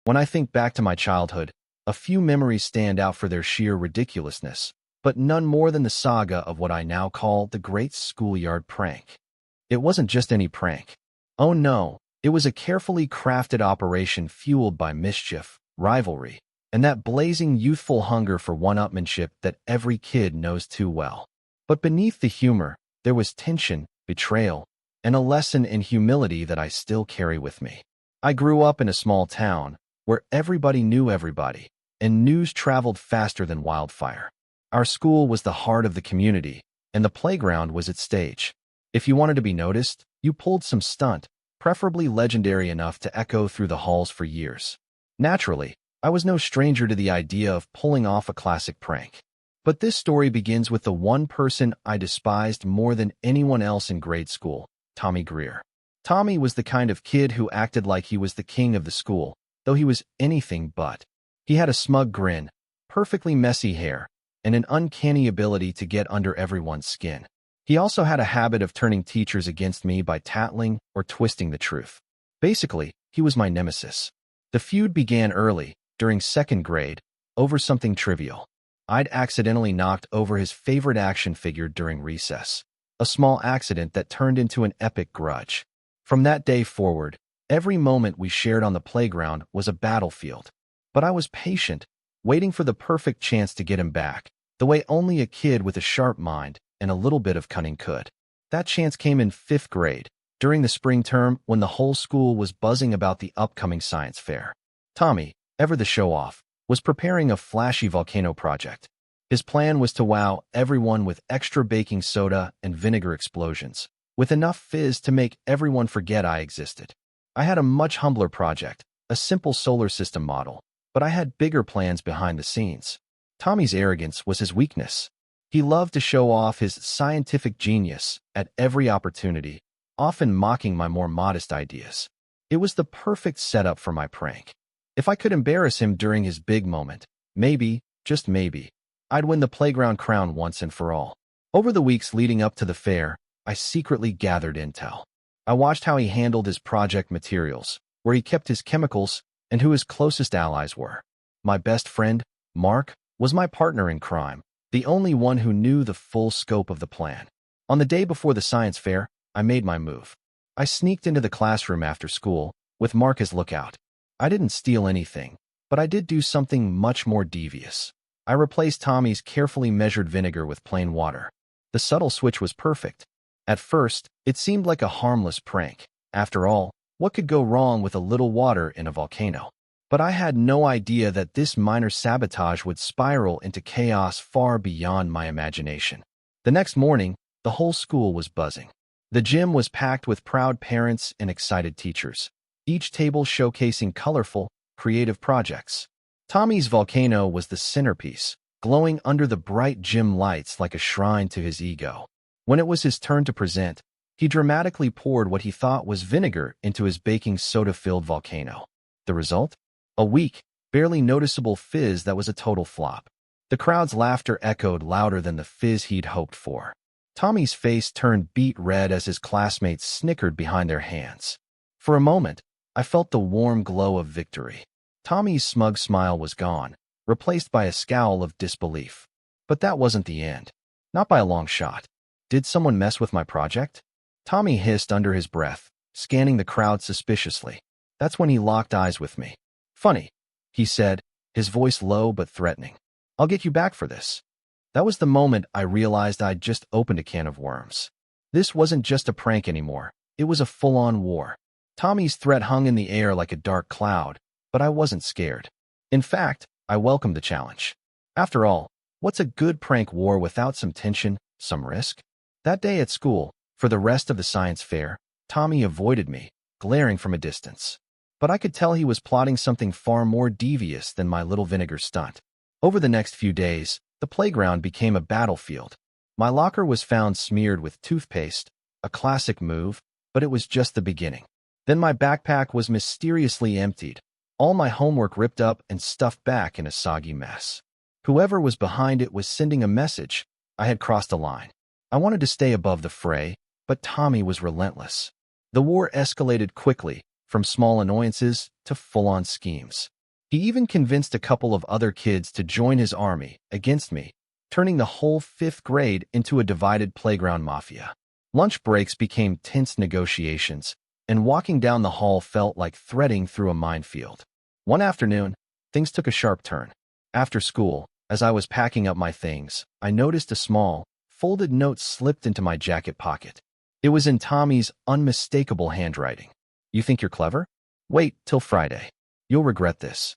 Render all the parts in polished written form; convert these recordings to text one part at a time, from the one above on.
When I think back to my childhood, a few memories stand out for their sheer ridiculousness, but none more than the saga of what I now call the Great Schoolyard Prank. It wasn't just any prank. Oh no, it was a carefully crafted operation fueled by mischief, rivalry, and that blazing youthful hunger for one-upmanship that every kid knows too well. But beneath the humor, there was tension, betrayal, and a lesson in humility that I still carry with me. I grew up in a small town where everybody knew everybody, and news traveled faster than wildfire. Our school was the heart of the community, and the playground was its stage. If you wanted to be noticed, you pulled some stunt, preferably legendary enough to echo through the halls for years. Naturally, I was no stranger to the idea of pulling off a classic prank. But this story begins with the one person I despised more than anyone else in grade school, Tommy Greer. Tommy was the kind of kid who acted like he was the king of the school, though he was anything but. He had a smug grin, perfectly messy hair, and an uncanny ability to get under everyone's skin. He also had a habit of turning teachers against me by tattling or twisting the truth. Basically, he was my nemesis. The feud began early, during second grade, over something trivial. I'd accidentally knocked over his favorite action figure during recess, a small accident that turned into an epic grudge. From that day forward, every moment we shared on the playground was a battlefield. But I was patient, waiting for the perfect chance to get him back, the way only a kid with a sharp mind and a little bit of cunning could. That chance came in 5th grade, during the spring term when the whole school was buzzing about the upcoming science fair. Tommy, ever the show-off, was preparing a flashy volcano project. His plan was to wow everyone with extra baking soda and vinegar explosions, with enough fizz to make everyone forget I existed. I had a much humbler project, a simple solar system model, but I had bigger plans behind the scenes. Tommy's arrogance was his weakness. He loved to show off his scientific genius at every opportunity, often mocking my more modest ideas. It was the perfect setup for my prank. If I could embarrass him during his big moment, maybe, just maybe, I'd win the playground crown once and for all. Over the weeks leading up to the fair, I secretly gathered intel. I watched how he handled his project materials, where he kept his chemicals, and who his closest allies were. My best friend, Mark, was my partner in crime, the only one who knew the full scope of the plan. On the day before the science fair, I made my move. I sneaked into the classroom after school, with Mark as lookout. I didn't steal anything, but I did do something much more devious. I replaced Tommy's carefully measured vinegar with plain water. The subtle switch was perfect. At first, it seemed like a harmless prank. After all, what could go wrong with a little water in a volcano? But I had no idea that this minor sabotage would spiral into chaos far beyond my imagination. The next morning, the whole school was buzzing. The gym was packed with proud parents and excited teachers, each table showcasing colorful, creative projects. Tommy's volcano was the centerpiece, glowing under the bright gym lights like a shrine to his ego. When it was his turn to present, he dramatically poured what he thought was vinegar into his baking soda-filled volcano. The result? A weak, barely noticeable fizz that was a total flop. The crowd's laughter echoed louder than the fizz he'd hoped for. Tommy's face turned beet red as his classmates snickered behind their hands. For a moment, I felt the warm glow of victory. Tommy's smug smile was gone, replaced by a scowl of disbelief. But that wasn't the end. Not by a long shot. Did someone mess with my project? Tommy hissed under his breath, scanning the crowd suspiciously. That's when he locked eyes with me. Funny, he said, his voice low but threatening. I'll get you back for this. That was the moment I realized I'd just opened a can of worms. This wasn't just a prank anymore. It was a full-on war. Tommy's threat hung in the air like a dark cloud, but I wasn't scared. In fact, I welcomed the challenge. After all, what's a good prank war without some tension, some risk? That day at school, for the rest of the science fair, Tommy avoided me, glaring from a distance. But I could tell he was plotting something far more devious than my little vinegar stunt. Over the next few days, the playground became a battlefield. My locker was found smeared with toothpaste, a classic move, but it was just the beginning. Then my backpack was mysteriously emptied, all my homework ripped up and stuffed back in a soggy mess. Whoever was behind it was sending a message. I had crossed a line. I wanted to stay above the fray, but Tommy was relentless. The war escalated quickly, from small annoyances to full-on schemes. He even convinced a couple of other kids to join his army against me, turning the whole fifth grade into a divided playground mafia. Lunch breaks became tense negotiations, and walking down the hall felt like threading through a minefield. One afternoon, things took a sharp turn. After school, as I was packing up my things, I noticed a small, folded note slipped into my jacket pocket. It was in Tommy's unmistakable handwriting. "You think you're clever? Wait till Friday. You'll regret this."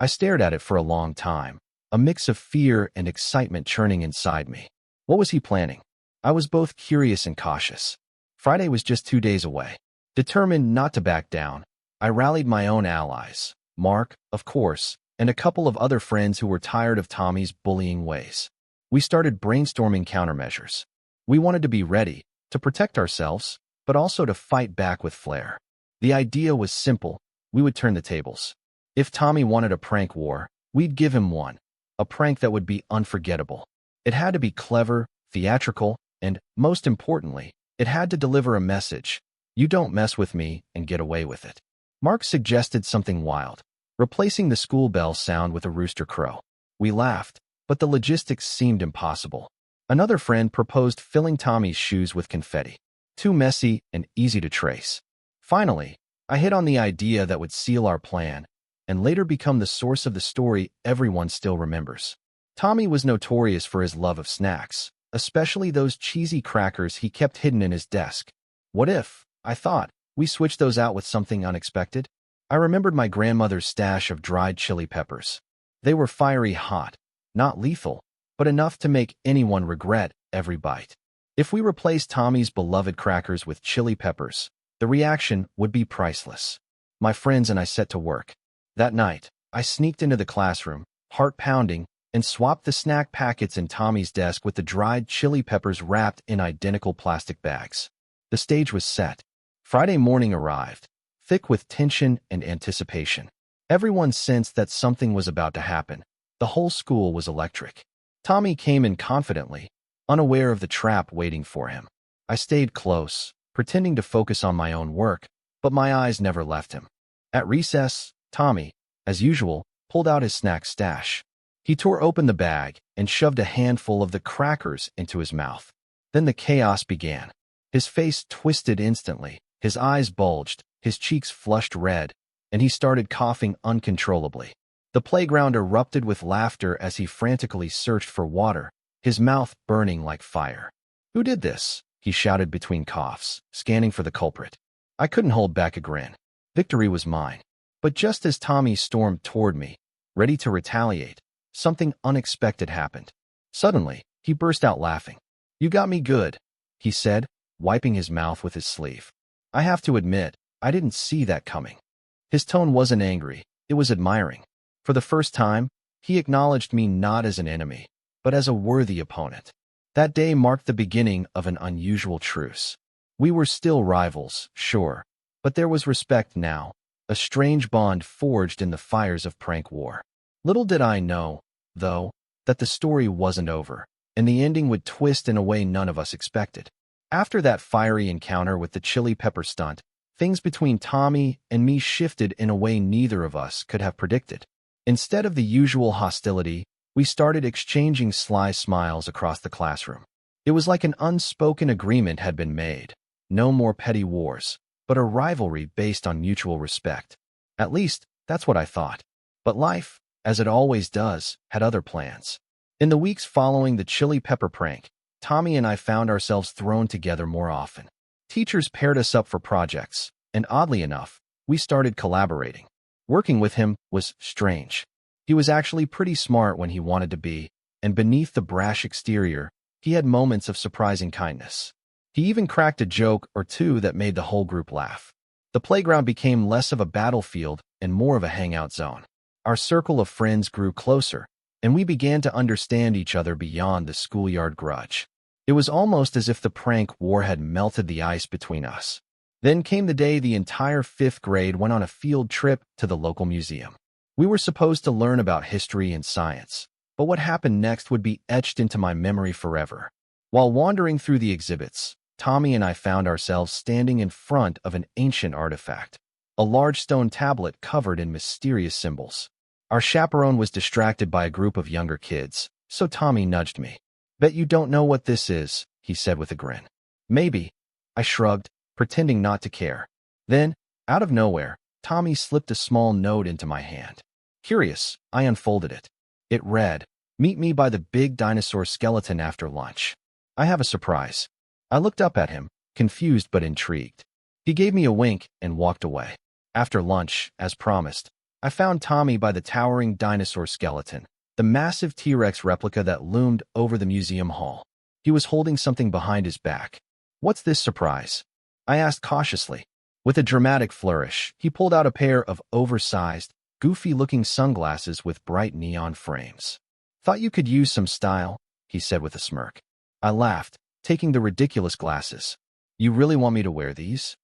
I stared at it for a long time, a mix of fear and excitement churning inside me. What was he planning? I was both curious and cautious. Friday was just 2 days away. Determined not to back down, I rallied my own allies, Mark, of course, and a couple of other friends who were tired of Tommy's bullying ways. We started brainstorming countermeasures. We wanted to be ready, to protect ourselves, but also to fight back with flair. The idea was simple. We would turn the tables. If Tommy wanted a prank war, we'd give him one, a prank that would be unforgettable. It had to be clever, theatrical, and, most importantly, it had to deliver a message. You don't mess with me and get away with it. Mark suggested something wild, replacing the school bell sound with a rooster crow. We laughed, but the logistics seemed impossible. Another friend proposed filling Tommy's shoes with confetti. Too messy and easy to trace. Finally, I hit on the idea that would seal our plan, and later become the source of the story everyone still remembers. Tommy was notorious for his love of snacks, especially those cheesy crackers he kept hidden in his desk. What if, I thought, we switched those out with something unexpected? I remembered my grandmother's stash of dried chili peppers. They were fiery hot, not lethal, but enough to make anyone regret every bite. If we replaced Tommy's beloved crackers with chili peppers, the reaction would be priceless. My friends and I set to work. That night, I sneaked into the classroom, heart pounding, and swapped the snack packets in Tommy's desk with the dried chili peppers wrapped in identical plastic bags. The stage was set. Friday morning arrived, thick with tension and anticipation. Everyone sensed that something was about to happen. The whole school was electric. Tommy came in confidently, unaware of the trap waiting for him. I stayed close, pretending to focus on my own work, but my eyes never left him. At recess, Tommy, as usual, pulled out his snack stash. He tore open the bag and shoved a handful of the crackers into his mouth. Then the chaos began. His face twisted instantly, his eyes bulged, his cheeks flushed red, and he started coughing uncontrollably. The playground erupted with laughter as he frantically searched for water, his mouth burning like fire. "Who did this?" he shouted between coughs, scanning for the culprit. I couldn't hold back a grin. Victory was mine. But just as Tommy stormed toward me, ready to retaliate, something unexpected happened. Suddenly, he burst out laughing. "You got me good," he said, wiping his mouth with his sleeve. I have to admit, I didn't see that coming. His tone wasn't angry, it was admiring. For the first time, he acknowledged me not as an enemy, but as a worthy opponent. That day marked the beginning of an unusual truce. We were still rivals, sure, but there was respect now, a strange bond forged in the fires of prank war. Little did I know, though, that the story wasn't over, and the ending would twist in a way none of us expected. After that fiery encounter with the chili pepper stunt, things between Tommy and me shifted in a way neither of us could have predicted. Instead of the usual hostility, we started exchanging sly smiles across the classroom. It was like an unspoken agreement had been made. No more petty wars, but a rivalry based on mutual respect. At least, that's what I thought. But life, as it always does, had other plans. In the weeks following the chili pepper prank, Tommy and I found ourselves thrown together more often. Teachers paired us up for projects, and oddly enough, we started collaborating. Working with him was strange. He was actually pretty smart when he wanted to be, and beneath the brash exterior, he had moments of surprising kindness. He even cracked a joke or two that made the whole group laugh. The playground became less of a battlefield and more of a hangout zone. Our circle of friends grew closer, and we began to understand each other beyond the schoolyard grudge. It was almost as if the prank war had melted the ice between us. Then came the day the entire 5th grade went on a field trip to the local museum. We were supposed to learn about history and science, but what happened next would be etched into my memory forever. While wandering through the exhibits, Tommy and I found ourselves standing in front of an ancient artifact. a large stone tablet covered in mysterious symbols. Our chaperone was distracted by a group of younger kids, so Tommy nudged me. "Bet you don't know what this is," he said with a grin. "Maybe." I shrugged, pretending not to care. Then, out of nowhere, Tommy slipped a small note into my hand. Curious, I unfolded it. It read, "Meet me by the big dinosaur skeleton after lunch. I have a surprise." I looked up at him, confused but intrigued. He gave me a wink and walked away. After lunch, as promised, I found Tommy by the towering dinosaur skeleton, the massive T-Rex replica that loomed over the museum hall. He was holding something behind his back. "What's this surprise?" I asked cautiously. With a dramatic flourish, he pulled out a pair of oversized, goofy-looking sunglasses with bright neon frames. "Thought you could use some style," he said with a smirk. I laughed, taking the ridiculous glasses. "You really want me to wear these?"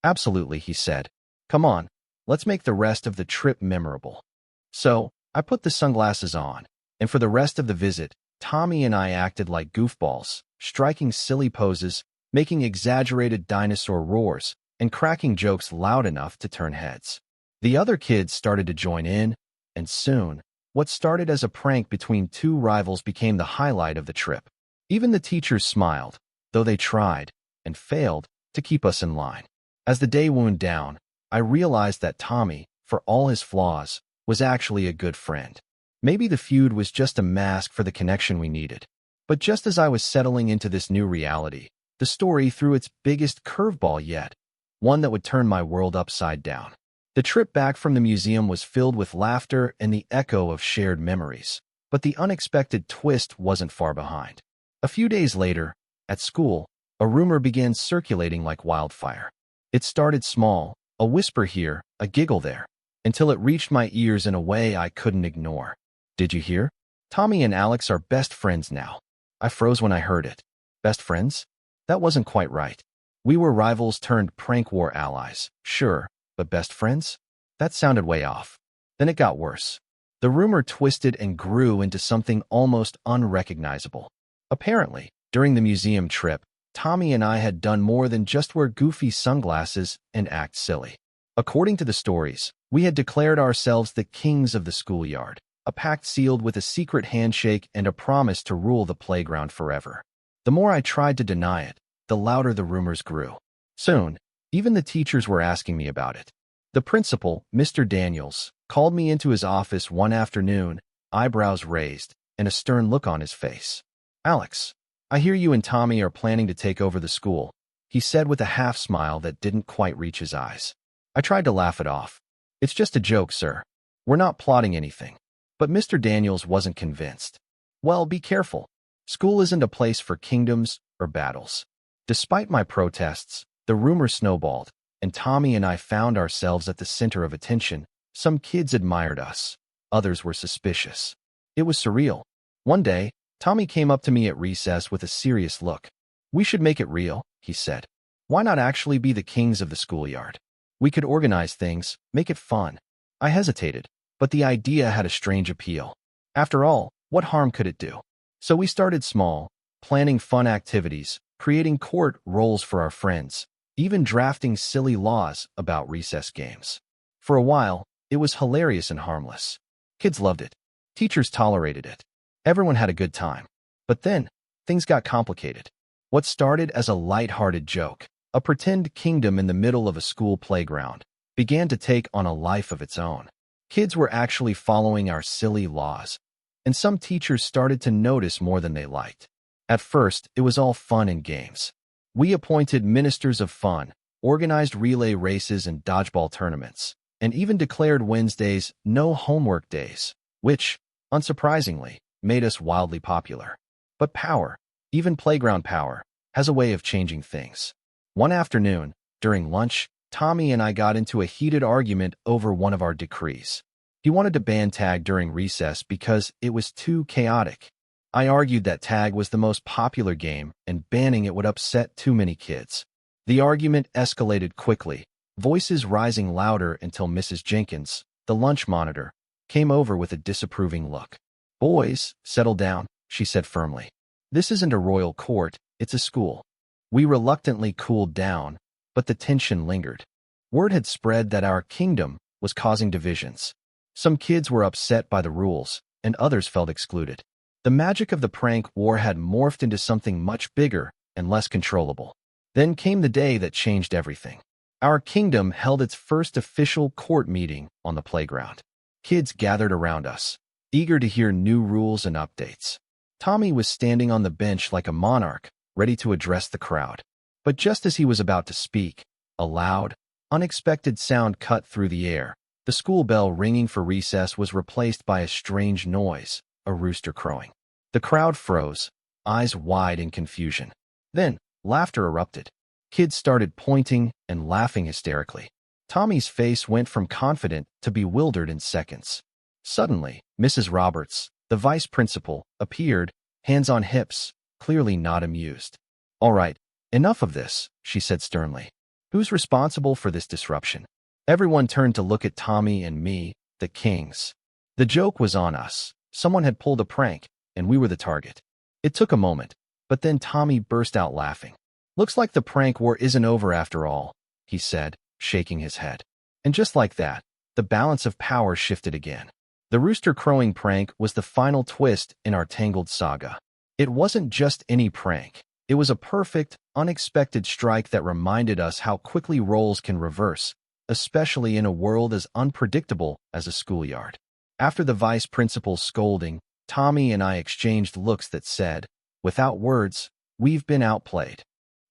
"Absolutely," he said. "Come on, let's make the rest of the trip memorable." So, I put the sunglasses on, and for the rest of the visit, Tommy and I acted like goofballs, striking silly poses, making exaggerated dinosaur roars, and cracking jokes loud enough to turn heads. The other kids started to join in, and soon, what started as a prank between two rivals became the highlight of the trip. Even the teachers smiled, though they tried, and failed, to keep us in line. As the day wound down, I realized that Tommy, for all his flaws, was actually a good friend. Maybe the feud was just a mask for the connection we needed. But just as I was settling into this new reality, the story threw its biggest curveball yet, one that would turn my world upside down. The trip back from the museum was filled with laughter and the echo of shared memories. But the unexpected twist wasn't far behind. A few days later, at school, a rumor began circulating like wildfire. It started small, a whisper here, a giggle there, until it reached my ears in a way I couldn't ignore. "Did you hear? Tommy and Alex are best friends now." I froze when I heard it. Best friends? That wasn't quite right. We were rivals turned prank war allies, sure, but best friends? That sounded way off. Then it got worse. The rumor twisted and grew into something almost unrecognizable. Apparently, during the museum trip, Tommy and I had done more than just wear goofy sunglasses and act silly. According to the stories, we had declared ourselves the kings of the schoolyard, a pact sealed with a secret handshake and a promise to rule the playground forever. The more I tried to deny it, the louder the rumors grew. Soon, even the teachers were asking me about it. The principal, Mr. Daniels, called me into his office one afternoon, eyebrows raised, and a stern look on his face. "Alex, I hear you and Tommy are planning to take over the school," he said with a half-smile that didn't quite reach his eyes. I tried to laugh it off. "It's just a joke, sir. We're not plotting anything." But Mr. Daniels wasn't convinced. "Well, be careful. School isn't a place for kingdoms or battles." Despite my protests, the rumor snowballed, and Tommy and I found ourselves at the center of attention. Some kids admired us. Others were suspicious. It was surreal. One day, Tommy came up to me at recess with a serious look. "We should make it real," he said. "Why not actually be the kings of the schoolyard? We could organize things, make it fun." I hesitated, but the idea had a strange appeal. After all, what harm could it do? So we started small, planning fun activities, creating court roles for our friends, even drafting silly laws about recess games. For a while, it was hilarious and harmless. Kids loved it. Teachers tolerated it. Everyone had a good time. But then, things got complicated. What started as a light-hearted joke, a pretend kingdom in the middle of a school playground, began to take on a life of its own. Kids were actually following our silly laws, and some teachers started to notice more than they liked. At first, it was all fun and games. We appointed ministers of fun, organized relay races and dodgeball tournaments, and even declared Wednesdays no homework days, which, unsurprisingly, made us wildly popular. But power, even playground power, has a way of changing things. One afternoon, during lunch, Tommy and I got into a heated argument over one of our decrees. He wanted to ban tag during recess because it was too chaotic. I argued that tag was the most popular game and banning it would upset too many kids. The argument escalated quickly, voices rising louder until Mrs. Jenkins, the lunch monitor, came over with a disapproving look. "Boys, settle down," she said firmly. "This isn't a royal court, it's a school." We reluctantly cooled down, but the tension lingered. Word had spread that our kingdom was causing divisions. Some kids were upset by the rules, and others felt excluded. The magic of the prank war had morphed into something much bigger and less controllable. Then came the day that changed everything. Our kingdom held its first official court meeting on the playground. Kids gathered around us, eager to hear new rules and updates. Tommy was standing on the bench like a monarch, ready to address the crowd. But just as he was about to speak, a loud, unexpected sound cut through the air. The school bell ringing for recess was replaced by a strange noise, a rooster crowing. The crowd froze, eyes wide in confusion. Then, laughter erupted. Kids started pointing and laughing hysterically. Tommy's face went from confident to bewildered in seconds. Suddenly, Mrs. Roberts, the vice principal, appeared, hands on hips, clearly not amused. "All right, enough of this," she said sternly. "Who's responsible for this disruption?" Everyone turned to look at Tommy and me, the kings. The joke was on us. Someone had pulled a prank, and we were the target. It took a moment, but then Tommy burst out laughing. "Looks like the prank war isn't over after all," he said, shaking his head. And just like that, the balance of power shifted again. The rooster crowing prank was the final twist in our tangled saga. It wasn't just any prank. It was a perfect, unexpected strike that reminded us how quickly roles can reverse, especially in a world as unpredictable as a schoolyard. After the vice principal's scolding, Tommy and I exchanged looks that said, without words, "We've been outplayed."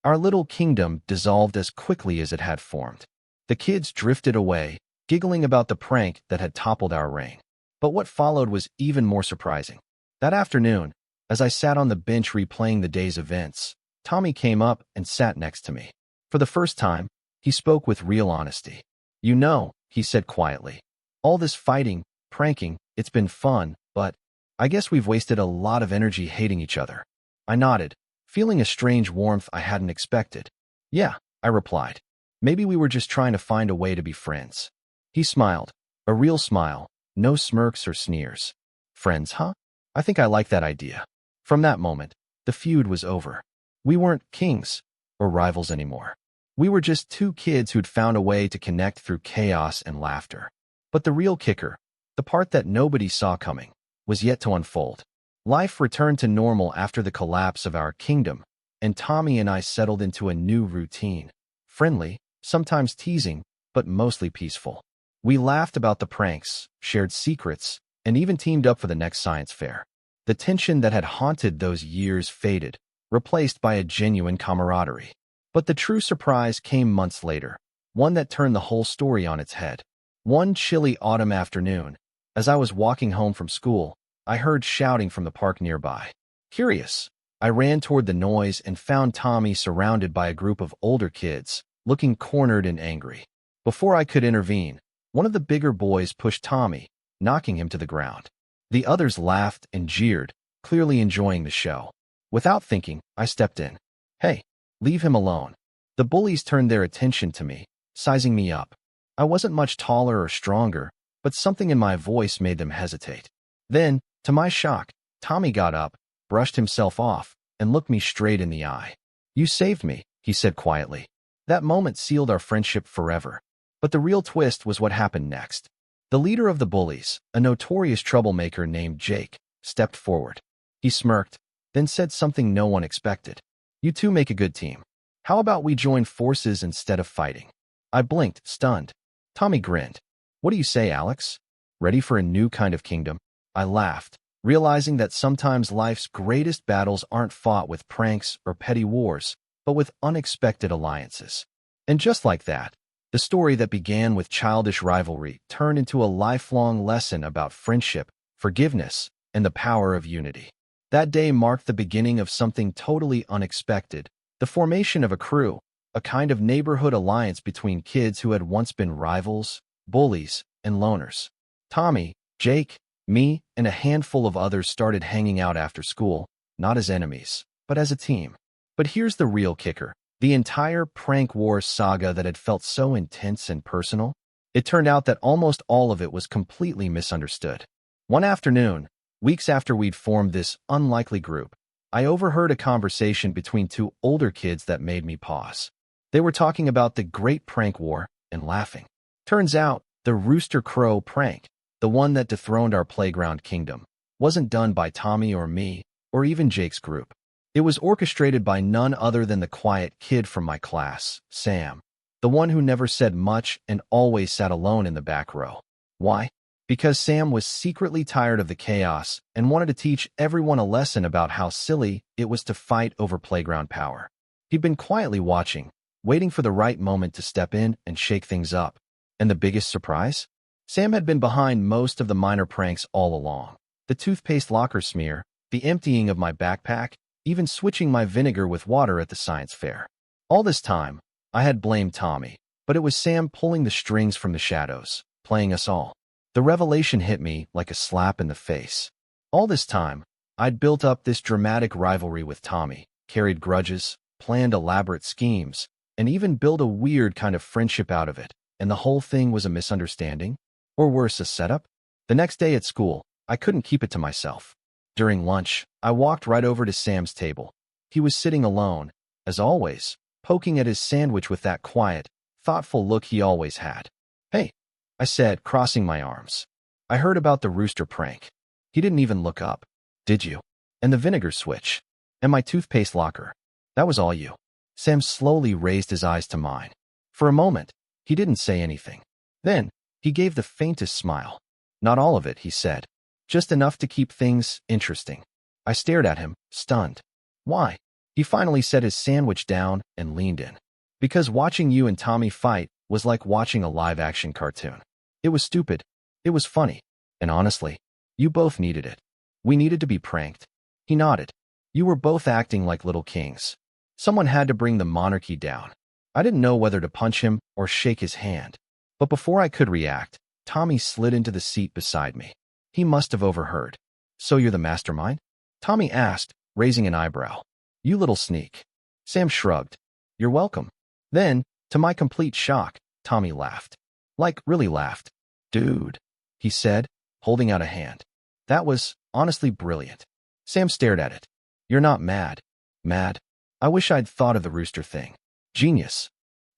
Our little kingdom dissolved as quickly as it had formed. The kids drifted away, giggling about the prank that had toppled our reign. But what followed was even more surprising. That afternoon, as I sat on the bench replaying the day's events, Tommy came up and sat next to me. For the first time, he spoke with real honesty. "You know," he said quietly, "all this fighting, pranking, it's been fun, but I guess we've wasted a lot of energy hating each other." I nodded, feeling a strange warmth I hadn't expected. "Yeah," I replied. "Maybe we were just trying to find a way to be friends." He smiled, a real smile, no smirks or sneers. "Friends, huh? I think I like that idea." From that moment, the feud was over. We weren't kings or rivals anymore. We were just two kids who'd found a way to connect through chaos and laughter. But the real kicker, the part that nobody saw coming, was yet to unfold. Life returned to normal after the collapse of our kingdom, and Tommy and I settled into a new routine. Friendly, sometimes teasing, but mostly peaceful. We laughed about the pranks, shared secrets, and even teamed up for the next science fair. The tension that had haunted those years faded, replaced by a genuine camaraderie. But the true surprise came months later, one that turned the whole story on its head. One chilly autumn afternoon, as I was walking home from school, I heard shouting from the park nearby. Curious, I ran toward the noise and found Tommy surrounded by a group of older kids, looking cornered and angry. Before I could intervene, one of the bigger boys pushed Tommy, knocking him to the ground. The others laughed and jeered, clearly enjoying the show. Without thinking, I stepped in. "Hey, leave him alone." The bullies turned their attention to me, sizing me up. I wasn't much taller or stronger, but something in my voice made them hesitate. Then, to my shock, Tommy got up, brushed himself off, and looked me straight in the eye. "You saved me," he said quietly. That moment sealed our friendship forever. But the real twist was what happened next. The leader of the bullies, a notorious troublemaker named Jake, stepped forward. He smirked, then said something no one expected. "You two make a good team. How about we join forces instead of fighting?" I blinked, stunned. Tommy grinned. "What do you say, Alex? Ready for a new kind of kingdom?" I laughed, realizing that sometimes life's greatest battles aren't fought with pranks or petty wars, but with unexpected alliances. And just like that, the story that began with childish rivalry turned into a lifelong lesson about friendship, forgiveness, and the power of unity. That day marked the beginning of something totally unexpected, the formation of a crew, a kind of neighborhood alliance between kids who had once been rivals, bullies, and loners. Tommy, Jake, me, and a handful of others started hanging out after school, not as enemies, but as a team. But here's the real kicker. The entire prank war saga that had felt so intense and personal, it turned out that almost all of it was completely misunderstood. One afternoon, weeks after we'd formed this unlikely group, I overheard a conversation between two older kids that made me pause. They were talking about the Great Prank War and laughing. Turns out, the Rooster Crow prank, the one that dethroned our playground kingdom, wasn't done by Tommy or me, or even Jake's group. It was orchestrated by none other than the quiet kid from my class, Sam, the one who never said much and always sat alone in the back row. Why? Because Sam was secretly tired of the chaos and wanted to teach everyone a lesson about how silly it was to fight over playground power. He'd been quietly watching, waiting for the right moment to step in and shake things up. And the biggest surprise? Sam had been behind most of the minor pranks all along. The toothpaste locker smear, the emptying of my backpack, even switching my vinegar with water at the science fair. All this time, I had blamed Tommy, but it was Sam pulling the strings from the shadows, playing us all. The revelation hit me like a slap in the face. All this time, I'd built up this dramatic rivalry with Tommy, carried grudges, planned elaborate schemes, and even built a weird kind of friendship out of it, and the whole thing was a misunderstanding? Or worse, a setup? The next day at school, I couldn't keep it to myself. During lunch, I walked right over to Sam's table. He was sitting alone, as always, poking at his sandwich with that quiet, thoughtful look he always had. "Hey," I said, crossing my arms. "I heard about the rooster prank." He didn't even look up. "Did you? And the vinegar switch? And my toothpaste locker? That was all you?" Sam slowly raised his eyes to mine. For a moment, he didn't say anything. Then, he gave the faintest smile. "Not all of it," he said. "Just enough to keep things interesting." I stared at him, stunned. "Why?" He finally set his sandwich down and leaned in. "Because watching you and Tommy fight was like watching a live-action cartoon. It was stupid. It was funny. And honestly, you both needed it. We needed to be pranked." He nodded. "You were both acting like little kings. Someone had to bring the monarchy down." I didn't know whether to punch him or shake his hand. But before I could react, Tommy slid into the seat beside me. He must have overheard. "So you're the mastermind?" Tommy asked, raising an eyebrow. "You little sneak." Sam shrugged. "You're welcome." Then, to my complete shock, Tommy laughed. Like, really laughed. "Dude," he said, holding out a hand. "That was, honestly, brilliant." Sam stared at it. "You're not mad." "Mad? I wish I'd thought of the rooster thing." "Genius."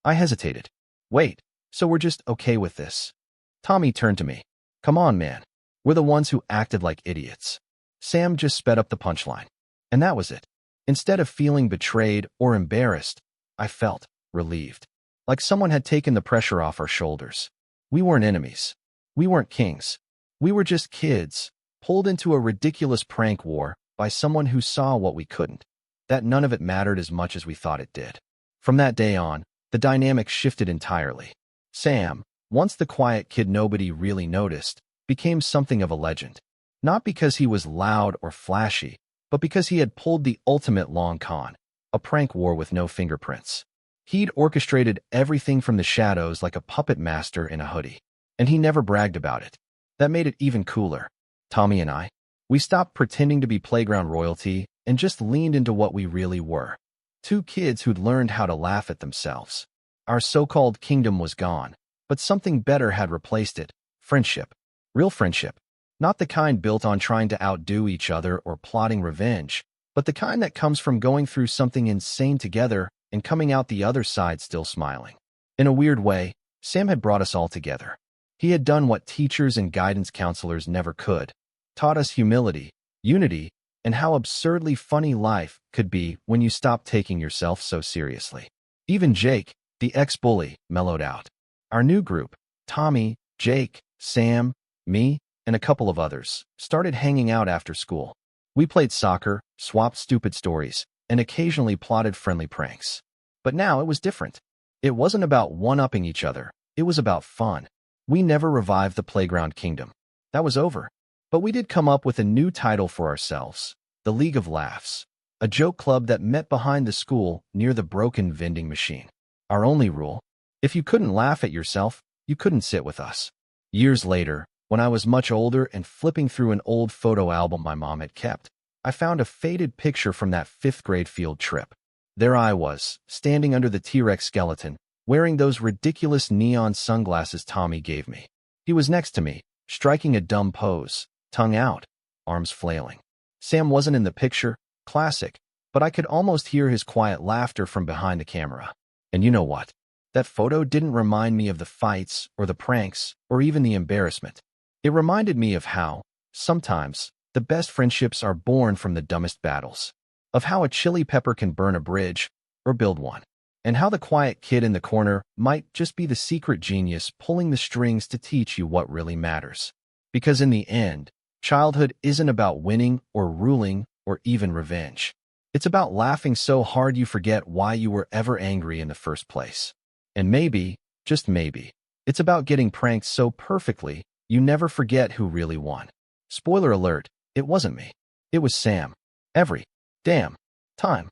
I hesitated. "Wait, so we're just okay with this?" Tommy turned to me. "Come on, man. We're the ones who acted like idiots." Sam just sped up the punchline. And that was it. Instead of feeling betrayed or embarrassed, I felt relieved. Like someone had taken the pressure off our shoulders. We weren't enemies. We weren't kings. We were just kids, pulled into a ridiculous prank war by someone who saw what we couldn't. That none of it mattered as much as we thought it did. From that day on, the dynamic shifted entirely. Sam, once the quiet kid nobody really noticed, became something of a legend. Not because he was loud or flashy, but because he had pulled the ultimate long con, a prank war with no fingerprints. He'd orchestrated everything from the shadows like a puppet master in a hoodie. And he never bragged about it. That made it even cooler. Tommy and I, we stopped pretending to be playground royalty and just leaned into what we really were. Two kids who'd learned how to laugh at themselves. Our so-called kingdom was gone, but something better had replaced it. Friendship. Real friendship. Not the kind built on trying to outdo each other or plotting revenge, but the kind that comes from going through something insane together and coming out the other side still smiling. In a weird way, Sam had brought us all together. He had done what teachers and guidance counselors never could. Taught us humility, unity, and how absurdly funny life could be when you stopped taking yourself so seriously. Even Jake, the ex-bully, mellowed out. Our new group, Tommy, Jake, Sam, me, and a couple of others, started hanging out after school. We played soccer, swapped stupid stories, and occasionally plotted friendly pranks. But now it was different. It wasn't about one-upping each other. It was about fun. We never revived the playground kingdom. That was over. But we did come up with a new title for ourselves, the League of Laughs, a joke club that met behind the school near the broken vending machine. Our only rule: if you couldn't laugh at yourself, you couldn't sit with us. Years later, when I was much older and flipping through an old photo album my mom had kept, I found a faded picture from that fifth-grade field trip. There I was, standing under the T-Rex skeleton, wearing those ridiculous neon sunglasses Tommy gave me. He was next to me, striking a dumb pose, tongue out, arms flailing. Sam wasn't in the picture, classic, but I could almost hear his quiet laughter from behind the camera. And you know what? That photo didn't remind me of the fights or the pranks or even the embarrassment. It reminded me of how, sometimes, the best friendships are born from the dumbest battles. Of how a chili pepper can burn a bridge or build one. And how the quiet kid in the corner might just be the secret genius pulling the strings to teach you what really matters. Because in the end, childhood isn't about winning or ruling or even revenge. It's about laughing so hard you forget why you were ever angry in the first place. And maybe, just maybe, it's about getting pranked so perfectly you never forget who really won. Spoiler alert, it wasn't me. It was Sam. Every damn time.